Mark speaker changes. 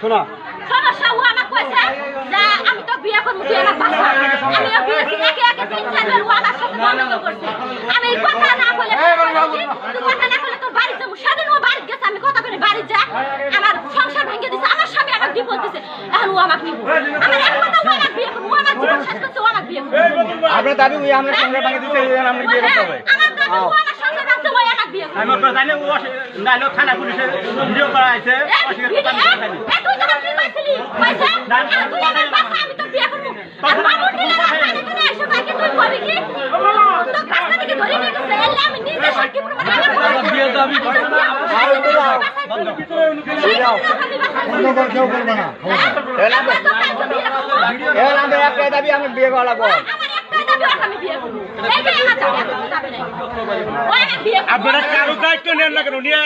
Speaker 1: শোনা
Speaker 2: সমস্যা ও আমাকে কইছে যে আমি তো বিয়ে করব তুই আমার বাসা আমি বিয়ে একে একে তিন চারবার ও আমার সাথে বন্ধ করছে আমি কথা না বলে তুই কথা না বলে তোর বাড়ি যাবো সেদিন ও বাড়ি গেছে আমি কথা করে বাড়ি যা আমার সংসার ভেঙে দিছে আমার স্বামী আমাকে ডিভোর্স দিছে এখন ও আমাকে নিব আমার এক কথা ও আমাকে বিয়ে করব ও আমার জীবন শেষ করছে ও আমাকে বিয়ে করবে
Speaker 1: আপনার দাবি ওই আমরা সংসার ভাঙে দিতে আমরা বিয়ে করতে হবে
Speaker 2: আমার দাবি ও আমার সংসার ভাঙছে ও আমাকে বিয়ে করবে
Speaker 1: আমি আপনার জানি ও নাইলো থানা পুলিশে ভিডিও করা আছে
Speaker 2: তুই তো আমার কি কইছিলি কইছে তুই আমার বাসা আমি তো বিয়ে করব আর মামুন দিলে না এখানে এসে বাইকে তুই করবি কি তো কাছে থেকে ধরে নিয়ে গেছে এলে আমি নিজে সাক্ষী প্রমাণ
Speaker 1: বিয়ে দাবি করে না
Speaker 3: অন্য করে কেউ করবে না
Speaker 1: এর আমরা একটা দাবি আমরা বিয়ে করা লাগবো
Speaker 2: আপনারা
Speaker 1: আপনারা কারো দায়িত্ব নেন না কেন নিয়ে